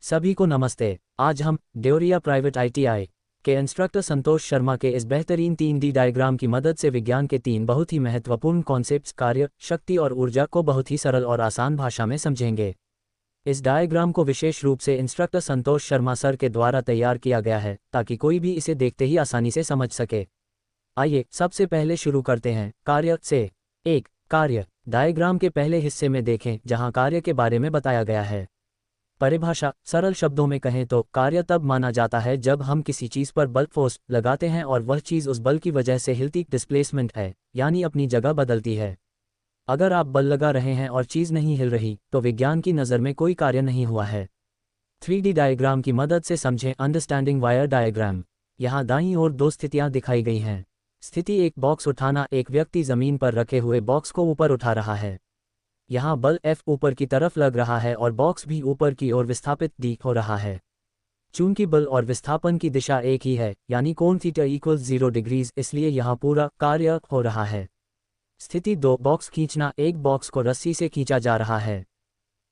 सभी को नमस्ते। आज हम ड्योरिया प्राइवेट आईटीआई के इंस्ट्रक्टर संतोष शर्मा के इस बेहतरीन 3D डायग्राम की मदद से विज्ञान के 3 बहुत ही महत्वपूर्ण कॉन्सेप्ट्स कार्य, शक्ति और ऊर्जा को बहुत ही सरल और आसान भाषा में समझेंगे। इस डायग्राम को विशेष रूप से इंस्ट्रक्टर संतोष शर्मा सर के द्वारा तैयार किया गया है ताकि कोई भी इसे देखते ही आसानी से समझ सके। आइए सबसे पहले शुरू करते हैं कार्य से। एक कार्य डायग्राम के पहले हिस्से में देखें जहां कार्य के बारे में बताया गया है। परिभाषा सरल शब्दों में कहें तो कार्य तब माना जाता है जब हम किसी चीज पर बल फोर्स लगाते हैं और वह चीज उस बल की वजह से हिलती डिस्प्लेसमेंट है, यानी अपनी जगह बदलती है। अगर आप बल लगा रहे हैं और चीज नहीं हिल रही तो विज्ञान की नज़र में कोई कार्य नहीं हुआ है। 3D डायग्राम की मदद से समझें अंडरस्टैंडिंग वायर डायग्राम। यहाँ दाईं ओर 2 स्थितियाँ दिखाई गई हैं। स्थिति 1 बॉक्स उठाना, एक व्यक्ति जमीन पर रखे हुए बॉक्स को ऊपर उठा रहा है। यहाँ बल F ऊपर की तरफ लग रहा है और बॉक्स भी ऊपर की ओर विस्थापित D हो रहा है। चूंकि बल और विस्थापन की दिशा एक ही है, यानी कोण थीटा = 0 डिग्रीज, इसलिए यहाँ पूरा कार्य हो रहा है। स्थिति 2 बॉक्स खींचना, एक बॉक्स को रस्सी से खींचा जा रहा है।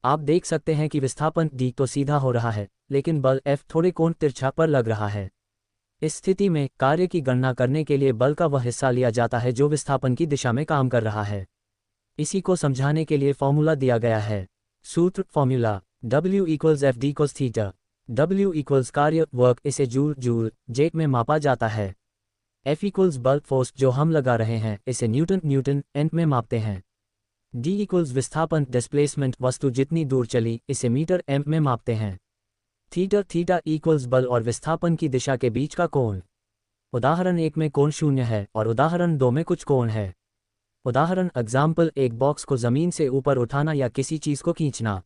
आप देख सकते हैं कि विस्थापन D तो सीधा हो रहा है, लेकिन बल F थोड़े कोण तिरछा पर लग रहा है। इस स्थिति में कार्य की गणना करने के लिए बल का वह हिस्सा लिया जाता है जो विस्थापन की दिशा में काम कर रहा है। इसी को समझाने के लिए फॉर्मूला दिया गया है। सूत्र formula W = F d cos theta. W = कार्य वर्क, इसे जूल जेट में मापा जाता है। F = बल फोर्स जो हम लगा रहे हैं, इसे न्यूटन एन में मापते हैं। D = विस्थापन डिस्प्लेसमेंट, वस्तु जितनी दूर चली, इसे मीटर एम में मापते हैं। थीटा = बल और विस्थापन की दिशा के बीच का कोण। उदाहरण 1 में कोण 0 है और उदाहरण 2 में कुछ कोण है। उदाहरण एग्जाम्पल, एक बॉक्स को जमीन से ऊपर उठाना या किसी चीज को खींचना।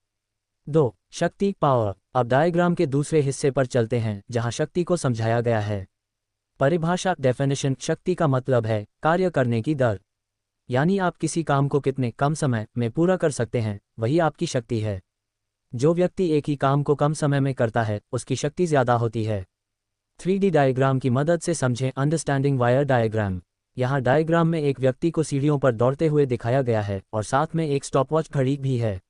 2 शक्ति पावर। अब डायग्राम के दूसरे हिस्से पर चलते हैं जहां शक्ति को समझाया गया है। परिभाषा डेफिनेशन, शक्ति का मतलब है कार्य करने की दर, यानी आप किसी काम को कितने कम समय में पूरा कर सकते हैं, वही आपकी शक्ति है। जो व्यक्ति एक ही काम को कम समय में करता है उसकी शक्ति ज्यादा होती है। 3D डायग्राम की मदद से समझें अंडरस्टैंडिंग वायर डायग्राम। यहाँ डायग्राम में एक व्यक्ति को सीढ़ियों पर दौड़ते हुए दिखाया गया है और साथ में एक स्टॉपवॉच घड़ी भी है।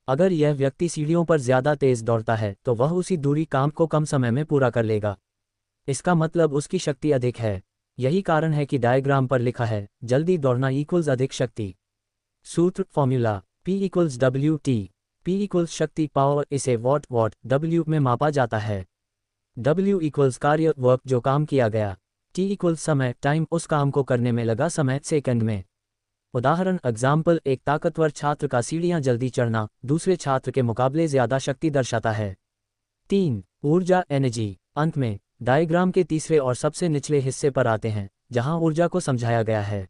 अगर यह व्यक्ति सीढ़ियों पर ज्यादा तेज दौड़ता है तो वह उसी दूरी काम को कम समय में पूरा कर लेगा। इसका मतलब उसकी शक्ति अधिक है। यही कारण है कि डायग्राम पर लिखा है जल्दी दौड़ना = अधिक शक्ति। सूत्र फॉर्मूला P = WT। P = शक्ति पावर, इसे वॉट W में मापा जाता है। W = कार्य वर्क, जो काम किया गया। T = समय टाइम, उस काम को करने में लगा समय सेकंड में। उदाहरण एग्जाम्पल, एक ताकतवर छात्र का सीढ़ियां जल्दी चढ़ना दूसरे छात्र के मुकाबले ज्यादा शक्ति दर्शाता है। 3 ऊर्जा एनर्जी। अंत में डायग्राम के तीसरे और सबसे निचले हिस्से पर आते हैं जहां ऊर्जा को समझाया गया है।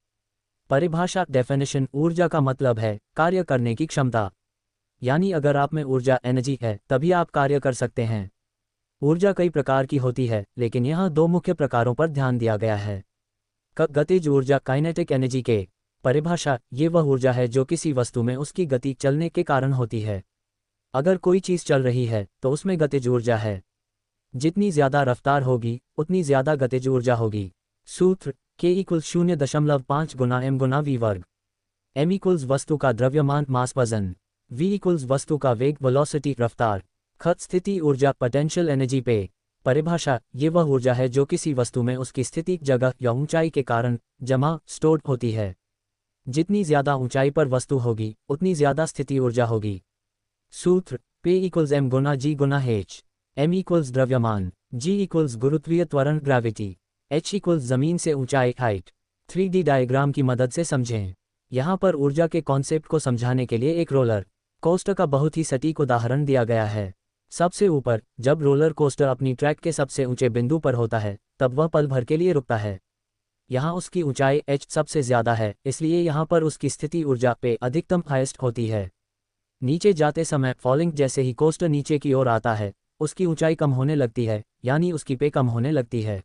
परिभाषा डेफिनेशन, ऊर्जा का मतलब है कार्य करने की क्षमता, यानी अगर आप में ऊर्जा एनर्जी है तभी आप कार्य कर सकते हैं। ऊर्जा कई प्रकार की होती है, लेकिन यहाँ 2 मुख्य प्रकारों पर ध्यान दिया गया है। गतिज ऊर्जा काइनेटिक एनर्जी के। परिभाषा, ये वह ऊर्जा है जो किसी वस्तु में उसकी गति चलने के कारण होती है। अगर कोई चीज चल रही है तो उसमें गतिज ऊर्जा है। जितनी ज्यादा रफ्तार होगी उतनी ज्यादा गतिज ऊर्जा होगी। सूत्र K = 0.5 × m × v वर्ग। m = वस्तु का द्रव्यमान मास वजन। v = वस्तु का वेग वेलोसिटी रफ्तार। स्थिति ऊर्जा पोटेंशियल एनर्जी पे। परिभाषा, ये वह ऊर्जा है जो किसी वस्तु में उसकी स्थिति, जगह या ऊंचाई के कारण जमा स्टोर्ड होती है। जितनी ज्यादा ऊंचाई पर वस्तु होगी उतनी ज्यादा स्थिति ऊर्जा होगी। सूत्र P = m × g × h। m = द्रव्यमान, g = गुरुत्वीय त्वरण ग्रेविटी, h = जमीन से ऊंचाई हाइट। 3D डायग्राम की मदद से समझें। यहाँ पर ऊर्जा के कॉन्सेप्ट को समझाने के लिए एक रोलर कोस्टर का बहुत ही सटीक उदाहरण दिया गया है। सबसे ऊपर जब रोलर कोस्टर अपनी ट्रैक के सबसे ऊंचे बिंदु पर होता है तब वह पल भर के लिए रुकता है। यहाँ उसकी ऊंचाई h सबसे ज्यादा है, इसलिए यहाँ पर उसकी स्थिति ऊर्जा पे अधिकतम हाईएस्ट होती है। नीचे जाते समय फॉलिंग, जैसे ही कोस्टर नीचे की ओर आता है उसकी ऊंचाई कम होने लगती है, यानी उसकी पे कम होने लगती है,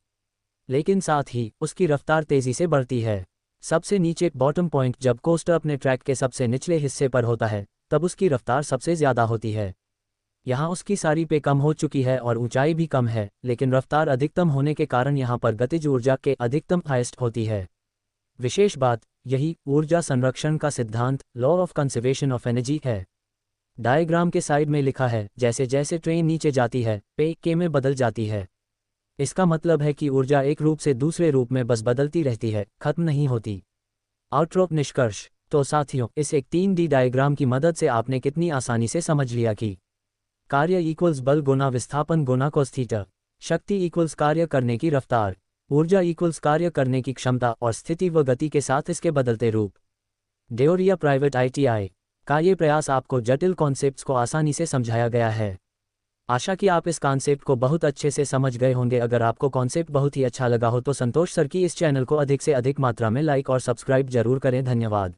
लेकिन साथ ही उसकी रफ्तार तेजी से बढ़ती है। सबसे नीचे बॉटम पॉइंट, जब कोस्टर अपने ट्रैक के सबसे निचले हिस्से पर होता है तब उसकी रफ्तार सबसे ज्यादा होती है। यहाँ उसकी सारी पे कम हो चुकी है और ऊंचाई भी कम है, लेकिन रफ्तार अधिकतम होने के कारण यहाँ पर गतिज ऊर्जा के अधिकतम हाईएस्ट होती है। विशेष बात यही ऊर्जा संरक्षण का सिद्धांत law of conservation of energy है। डायग्राम के साइड में लिखा है, जैसे जैसे ट्रेन नीचे जाती है, पे के में बदल जाती है। इसका मतलब है कि ऊर्जा एक रूप से दूसरे रूप में बस बदलती रहती है, खत्म नहीं होती। आउटरोप निष्कर्ष। तो साथियों, इस एक 3D डायग्राम की मदद से आपने कितनी आसानी से समझ लिया कि कार्य इक्वल्स बल गुना विस्थापन गुना cos थीटा, शक्ति इक्वल्स कार्य करने की रफ्तार, ऊर्जा इक्वल्स कार्य करने की क्षमता और स्थिति व गति के साथ इसके बदलते रूप। देओरिया प्राइवेट ITI का ये प्रयास आपको जटिल कॉन्सेप्ट्स को आसानी से समझाया गया है। आशा कि आप इस कॉन्सेप्ट को बहुत अच्छे से समझ गए होंगे। अगर आपको कॉन्सेप्ट बहुत ही अच्छा लगा हो तो संतोष सर की इस चैनल को अधिक से अधिक मात्रा में लाइक और सब्सक्राइब जरूर करें। धन्यवाद।